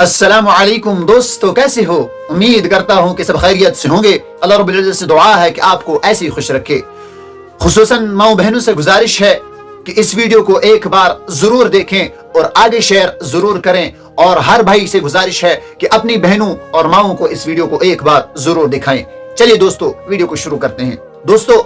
अस्सलाम वालेकुम दोस्तों, कैसे हो? उम्मीद करता हूँ कि सब खैरियत से होंगे। अल्लाह रब्बुल इज्जत से दुआ है कि आपको ऐसे ही खुश रखे। खुसूसन माओ बहनों से गुजारिश है कि इस वीडियो को एक बार जरूर देखें और आगे शेयर जरूर करें, और हर भाई से गुजारिश है कि अपनी बहनों और माओ को इस वीडियो को एक बार जरूर दिखाएं। चलिए दोस्तों, वीडियो को शुरू करते हैं। दोस्तों,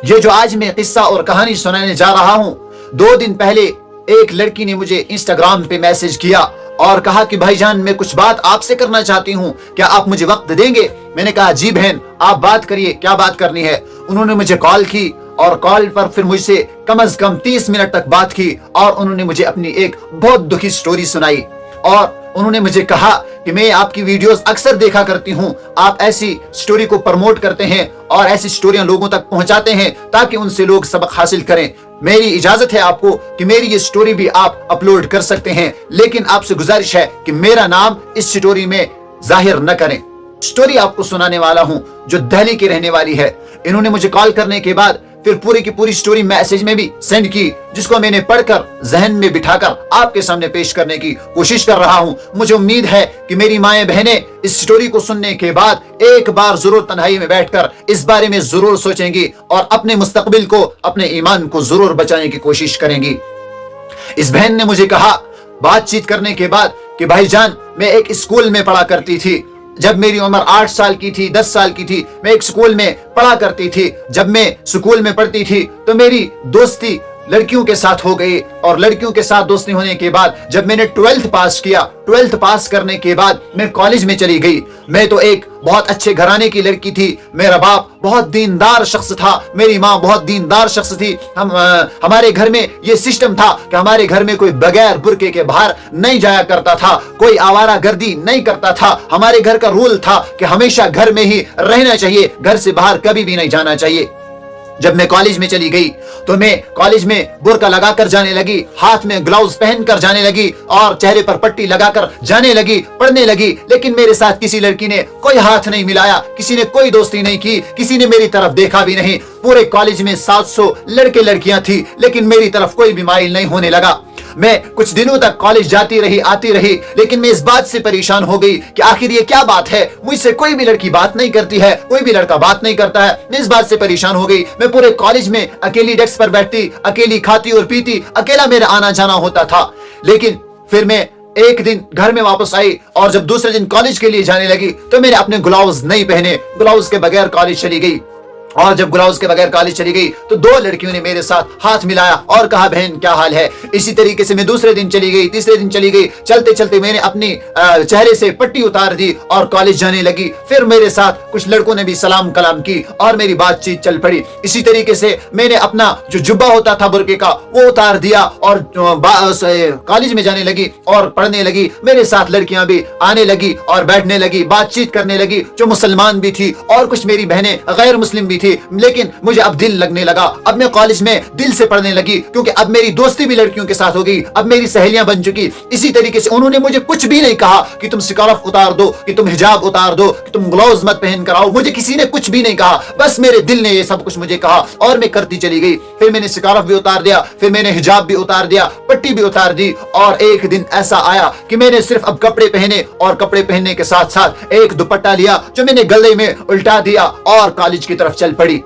ये जो आज मैं किस्सा और कहानी सुनाने जा रहा हूँ, 2 दिन पहले एक लड़की ने मुझे इंस्टाग्राम पे मैसेज किया और कहा कि भाईजान, मैं कुछ बात आपसे करना चाहती हूँ, क्या आप मुझे वक्त देंगे? मैंने कहा जी बहन, आप बात करिए, क्या बात करनी है? उन्होंने मुझे कॉल की और कॉल पर फिर मुझसे कम से कम 30 मिनट तक बात की और उन्होंने मुझे अपनी एक बहुत दुखी स्टोरी सुनाई। और उन्होंने मुझे कहा कि मैं आपकी वीडियोस अक्सर देखा करती हूँ, आप ऐसी स्टोरी को प्रमोट करते हैं और ऐसी स्टोरियां लोगों तक पहुंचाते हैं ताकि उनसे लोग सबक हासिल करें। मेरी इजाजत है आपको कि मेरी ये स्टोरी भी आप अपलोड कर सकते हैं, लेकिन आपसे गुजारिश है कि मेरा नाम इस स्टोरी में जाहिर न करें। स्टोरी आपको सुनाने वाला हूं जो दिल्ली की रहने वाली है। इन्होंने मुझे कॉल करने के बाद फिर पूरी की पूरी स्टोरी मैसेज में भी सेंड की, जिसको मैंने पढ़कर जहन में बिठाकर आपके सामने पेश करने की कोशिश कर रहा हूं। मुझे उम्मीद है कि मेरी माएं बहनें इस स्टोरी को सुनने के बाद एक बार जरूर तन्हाई में बैठकर इस बारे में जरूर सोचेंगी और अपने मुस्तकबिल को, अपने ईमान को जरूर बचाने की कोशिश करेंगी। इस बहन ने मुझे कहा बातचीत करने के बाद कि भाईजान, मैं एक स्कूल में पढ़ा करती थी। जब मेरी उम्र 8 साल की थी, 10 साल की थी, मैं एक स्कूल में पढ़ा करती थी। जब मैं स्कूल में पढ़ती थी तो मेरी दोस्ती लड़कियों के साथ हो गई और लड़कियों के साथ दोस्ती होने के बाद जब मैंने 12th पास किया, 12th पास करने के बाद मैं कॉलेज में चली गई। मैं तो एक बहुत अच्छे घराने की लड़की थी। मेरा बाप बहुत दीनदार शख्स था, मेरी माँ बहुत दीनदार शख्स थी। हमारे घर में ये सिस्टम था कि हमारे घर में कोई बगैर बुर्के के बाहर नहीं जाया करता था, कोई आवारा गर्दी नहीं करता था। हमारे घर का रूल था कि हमेशा घर में ही रहना चाहिए, घर से बाहर कभी भी नहीं जाना चाहिए। जब मैं कॉलेज में चली गई तो मैं कॉलेज में बुर्का लगाकर जाने लगी, हाथ में ग्लव्स पहनकर जाने लगी और चेहरे पर पट्टी लगाकर जाने लगी, पढ़ने लगी। लेकिन मेरे साथ किसी लड़की ने कोई हाथ नहीं मिलाया, किसी ने कोई दोस्ती नहीं की, किसी ने मेरी तरफ देखा भी नहीं। पूरे कॉलेज में 700 लड़के लड़कियां थी, लेकिन मेरी तरफ कोई भी माइल नहीं होने लगा। मैं कुछ दिनों तक कॉलेज जाती रही, आती रही, लेकिन मैं इस बात से परेशान हो गई कि आखिर ये क्या बात है, मुझसे कोई भी लड़की बात नहीं करती है, कोई भी लड़का बात नहीं करता है। मैं इस बात से परेशान हो गई। मैं पूरे कॉलेज में अकेली डेस्क पर बैठती, अकेली खाती और पीती, अकेला मेरा आना जाना होता था। लेकिन फिर मैं एक दिन घर में वापस आई और जब दूसरे दिन कॉलेज के लिए जाने लगी तो मैंने अपने ग्लव्स नहीं पहने, ग्लव्स के बगैर कॉलेज चली गई। और जब ग्लव्स के बगैर कॉलेज चली गई तो 2 लड़कियों ने मेरे साथ हाथ मिलाया और कहा बहन क्या हाल है। इसी तरीके से मैं दूसरे दिन चली गई, तीसरे दिन चली गई। चलते चलते मैंने अपनी चेहरे से पट्टी उतार दी और कॉलेज जाने लगी। फिर मेरे साथ कुछ लड़कों ने भी सलाम कलाम की और मेरी बातचीत चल पड़ी। इसी तरीके से मैंने अपना जो जुब्बा होता था बुर्के का वो उतार दिया और कॉलेज में जाने लगी और पढ़ने लगी। मेरे साथ लड़कियां भी आने लगी और बैठने लगी, बातचीत करने लगी, जो मुसलमान भी थी और कुछ मेरी बहनें गैर मुस्लिम भी थी। लेकिन मुझे अब दिल लगने लगा, अब मैं कॉलेज में दिल से पढ़ने लगी, क्योंकि अब मेरी दोस्ती भी लड़कियों के साथ हो गई, अब मेरी सहेलियां बन चुकी। इसी तरीके से उन्होंने मुझे कुछ भी नहीं कहा कि तुम स्कार्फ उतार दो, कि तुम हिजाब उतार दो, कि तुम ग्लव्स मत पहन कर आओ। मुझे किसी ने कुछ भी नहीं कहा, बस मेरे दिल ने ये सब कुछ मुझे कहा और मैं करती चली गई। फिर मैंने स्कार्फ भी उतार दिया, फिर मैंने हिजाब भी उतार दिया, पट्टी भी उतार दी। और एक दिन ऐसा आया कि मैंने सिर्फ अब कपड़े पहने और कपड़े पहनने के साथ साथ एक दुपट्टा लिया जो मैंने गले में उल्टा दिया और कॉलेज की तरफ चल पड़ी।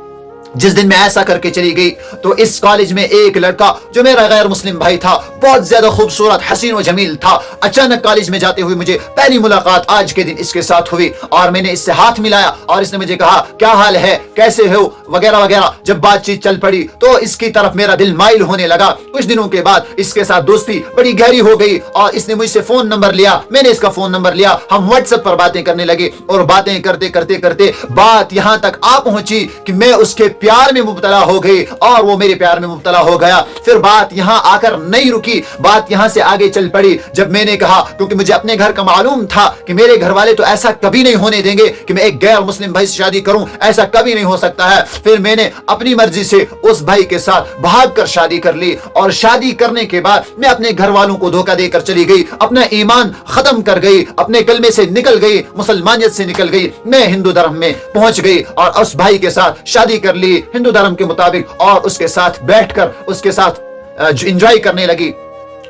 जिस दिन मैं ऐसा करके चली गई तो इस कॉलेज में एक लड़का जो मेरा गैर मुस्लिम भाई था, बहुत ज्यादा खूबसूरत, हसीन और जमील था। अचानक कॉलेज में जाते हुए मुझे पहली मुलाकात आज के दिन इसके साथ हुई और मैंने इससे हाथ मिलाया और इसने मुझे कहा क्या हाल है, कैसे हो, वगैरह वगैरह। जब बातचीत चल पड़ी तो इसकी तरफ मेरा दिल माइल होने लगा। कुछ दिनों के बाद इसके साथ दोस्ती बड़ी गहरी हो गई और इसने मुझसे फोन नंबर लिया, मैंने इसका फोन नंबर लिया। हम व्हाट्सएप पर बातें करने लगे और बातें करते करते करते बात यहाँ तक आ पहुंची कि मैं उसके प्यार में मुब्तला हो गई और वो मेरे प्यार में मुब्तला हो गया। फिर बात यहाँ आकर नहीं रुकी, बात यहाँ से आगे चल पड़ी। जब मैंने कहा, क्योंकि मुझे अपने घर का मालूम था कि मेरे घर वाले तो ऐसा कभी नहीं होने देंगे कि मैं एक गैर मुस्लिम भाई से शादी करूं, ऐसा कभी नहीं हो सकता है। फिर मैंने अपनी मर्जी से उस भाई के साथ भाग कर शादी कर ली और शादी करने के बाद मैं अपने घर वालों को धोखा देकर चली गई, अपना ईमान खत्म कर गई, अपने कलमे से निकल गई, मुसलमानियत से निकल गई। मैं हिंदू धर्म में पहुंच गई और उस भाई के साथ शादी कर ली हिंदू धर्म के मुताबिक और उसके साथ बैठकर उसके साथ एंजॉय करने लगी।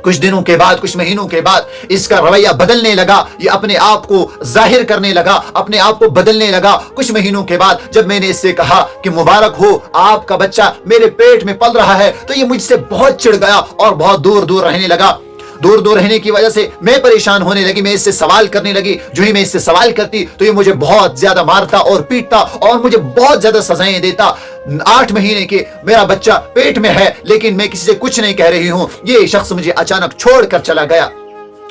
کچھ دنوں کے بعد کچھ مہینوں کے بعد اس کا رویہ بدلنے لگا, یہ اپنے آپ کو ظاہر کرنے لگا, اپنے آپ کو بدلنے لگا. کچھ مہینوں کے بعد جب میں نے اس سے کہا کہ مبارک ہو آپ کا بچہ میرے پیٹ میں پل رہا ہے, تو یہ مجھ سے بہت چڑ گیا اور بہت دور دور رہنے لگا. دور دور رہنے کی وجہ سے میں پریشان ہونے لگی, میں اس سے سوال کرنے لگی. جو ہی میں اس سے سوال کرتی تو یہ مجھے بہت زیادہ مارتا اور پیٹتا اور مجھے بہت زیادہ سزائیں دیتا. 8 مہینے کے میرا بچہ پیٹ میں ہے لیکن میں کسی سے کچھ نہیں کہہ رہی ہوں. یہ شخص مجھے اچانک چھوڑ کر چلا گیا.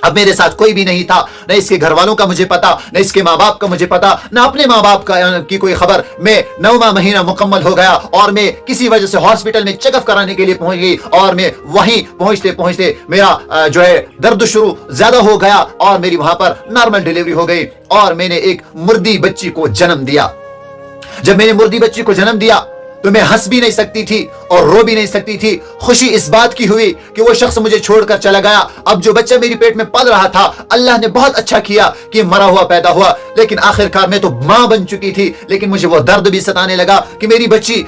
اب میرے ساتھ کوئی بھی نہیں تھا, نہ اس کے گھر والوں کا مجھے پتا, نہ اس کے ماں باپ کا مجھے پتا, نہ اپنے ماں باپ کی کوئی خبر. میں 9واں مہینہ مکمل ہو گیا اور میں کسی وجہ سے ہاسپٹل میں چیک اپ کرانے کے لیے پہنچ گئی, اور میں وہیں پہنچتے پہنچتے میرا جو ہے درد شروع زیادہ ہو گیا اور میری وہاں پر نارمل ڈیلیوری ہو گئی اور میں نے ایک مردی بچی کو جنم دیا. جب میں نے مردی بچی کو جنم دیا تو میں ہنس بھی نہیں سکتی تھی اور رو بھی نہیں سکتی تھی. خوشی اس بات کی ہوئی کہ وہ شخص مجھے چھوڑ کر چلا گیا. اب جو بچہ میری پیٹ میں پل رہا تھا, اللہ نے بہت اچھا کیا کہ مرا ہوا پیدا ہوا, لیکن آخرکار میں تو ماں بن چکی تھی, لیکن مجھے وہ درد بھی ستانے لگا کہ میری بچی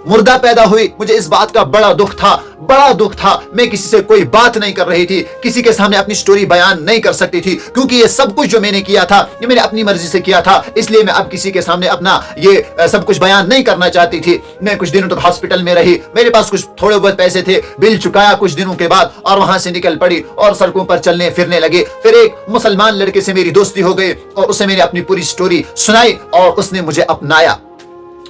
مردہ پیدا ہوئی. مجھے اس بات کا بڑا دکھ تھا, بڑا دکھ تھا. میں کسی سے کوئی بات نہیں کر رہی تھی, کسی کے سامنے اپنی سٹوری بیان نہیں کر سکتی تھی, کیونکہ یہ سب کچھ جو میں نے کیا تھا یہ میں نے اپنی مرضی سے کیا تھا. اس لیے میں اب کسی کے سامنے اپنا یہ سب کچھ بیان نہیں کرنا چاہتی تھی. میں کچھ دنوں تک ہاسپٹل میں رہی, میرے پاس کچھ تھوڑے بہت پیسے تھے, بل چکایا کچھ دنوں کے بعد اور وہاں سے نکل پڑی اور سڑکوں پر چلنے پھرنے لگے. پھر ایک مسلمان لڑکے سے میری دوستی ہو گئی اور اسے میں نے اپنی پوری سٹوری سنائی اور اس نے مجھے اپنایا.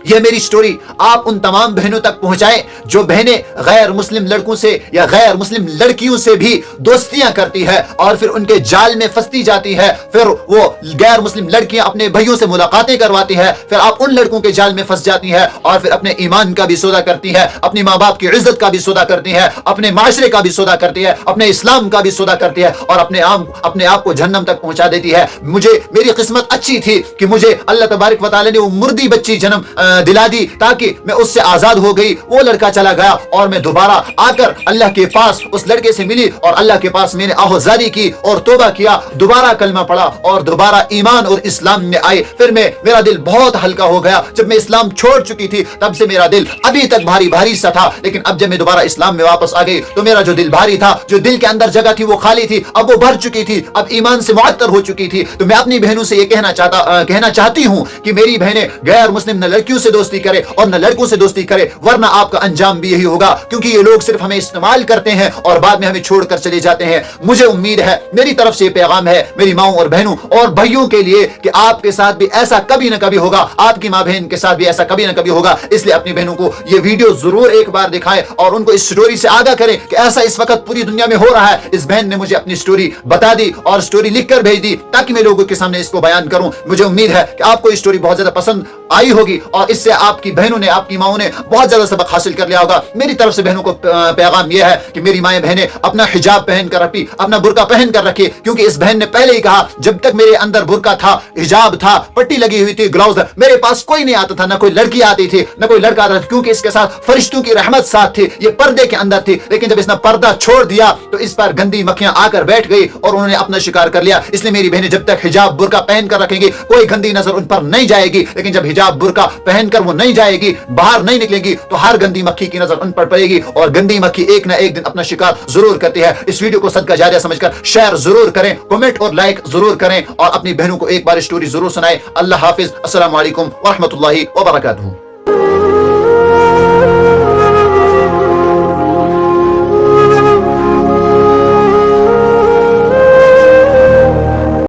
یہ میری سٹوری آپ ان تمام بہنوں تک پہنچائیں جو بہنیں غیر مسلم لڑکوں سے یا غیر مسلم لڑکیوں سے بھی دوستیاں کرتی ہے اور پھر ان کے جال میں پھنستی جاتی ہے. پھر وہ غیر مسلم لڑکیاں اپنے بھائیوں سے ملاقاتیں کرواتی ہے, پھر آپ ان لڑکوں کے جال میں پھنس جاتی ہے اور پھر اپنے ایمان کا بھی سودا کرتی ہے, اپنی ماں باپ کی عزت کا بھی سودا کرتی ہے, اپنے معاشرے کا بھی سودا کرتی ہے, اپنے اسلام کا بھی سودا کرتی ہے اور اپنے آپ کو جہنم تک پہنچا دیتی ہے. میری قسمت اچھی تھی کہ مجھے اللہ تبارک و تعالی نے وہ مردی بچی جنم دلا دی تاکہ میں اس سے آزاد ہو گئی. وہ لڑکا چلا گیا اور میں دوبارہ آ کر اللہ کے پاس اس لڑکے سے ملی اور اللہ کے پاس میں نے آہوزاری کی اور توبہ کیا, دوبارہ کلمہ پڑھا اور دوبارہ ایمان اور اسلام میں آئے. پھر میرا دل بہت ہلکا ہو گیا. جب میں اسلام چھوڑ چکی تھی تب سے میرا دل ابھی تک بھاری بھاری سا تھا, لیکن اب جب میں دوبارہ اسلام میں واپس آ گئی تو میرا جو دل بھاری تھا, جو دل کے اندر جگہ تھی وہ خالی تھی, اب وہ بھر چکی تھی, اب ایمان سے معطر ہو چکی تھی. تو میں اپنی بہنوں سے یہ کہنا چاہتی ہوں کہ میری بہنیں غیر مسلم نہ لڑکیوں سے دوستی کرے اور نہ لڑکوں سے دوستی کرے, ورنہ آپ کا انجام بھی یہی ہوگا, کیونکہ یہ لوگ صرف ہمیں استعمال کرتے ہیں اور بعد میں ہمیں چھوڑ کر چلے جاتے ہیں. مجھے امید ہے, میری طرف سے یہ پیغام ہے میری ماؤں اور بہنوں اور بھائیوں کے لیے کہ آپ کے ساتھ بھی ایسا کبھی نہ کبھی ہوگا, آپ کی ماں بہن کے ساتھ بھی ایسا کبھی نہ کبھی ہوگا. اس لیے اپنی بہنوں کو یہ ویڈیو ضرور ایک بار دکھائیں اور ان کو اس سٹوری سے آگاہ کریں کہ ایسا اس وقت پوری دنیا میں ہو رہا ہے. اس بہن نے مجھے اپنی سٹوری بتا دی اور سٹوری لکھ کر بھیج دی تاکہ میں لوگوں کے سامنے اس کو بیان کروں. مجھے امید ہے کہ آپ کو یہ سٹوری بہت زیادہ پسند آئی ہوگی اور اس سے آپ کی بہنوں نے, آپ کی ماؤں نے بہت زیادہ سبق حاصل کر لیا ہوگا. میری طرف سے بہنوں کو پیغام یہ ہے کہ میری مائیں بہنیں اپنا حجاب پہن کر رکھی, اپنا برقع پہن کر رکھی, کیونکہ اس بہن نے پہلے ہی کہا جب تک میرے اندر برقع تھا, حجاب تھا, پٹی لگی ہوئی تھی, گلاؤز, میرے پاس کوئی نہیں آتا تھا, نہ کوئی لڑکی آتی تھی نہ کوئی لڑکا آتا تھا, کیونکہ اس کے ساتھ فرشتوں کی رحمت ساتھ تھی, یہ پردے کے اندر تھی. لیکن جب اس نے پردہ چھوڑ دیا تو اس پر گندی مکھیاں آ کر بیٹھ گئی اور انہوں نے اپنا شکار کر لیا. اس لیے میری بہنیں جب تک حجاب برقع پہن کر رکھیں گی کوئی گندی نظر ان پر نہیں جائے گی, لیکن جب حجاب برقع پہن کر وہ نہیں جائے گی, باہر نہیں نکلے گی, تو ہر گندی مکھی کی نظر ان پر پڑے گی اور گندی مکھی ایک نہ ایک دن اپنا شکار ضرور کرتی ہے. اس ویڈیو کو صدقہ جاریہ سمجھ کر شیئر ضرور کریں, کمنٹ اور لائک ضرور کریں اور اپنی بہنوں کو ایک بار سٹوری ضرور سنائیں. اللہ حافظ. السلام علیکم ورحمۃ اللہ وبرکاتہ.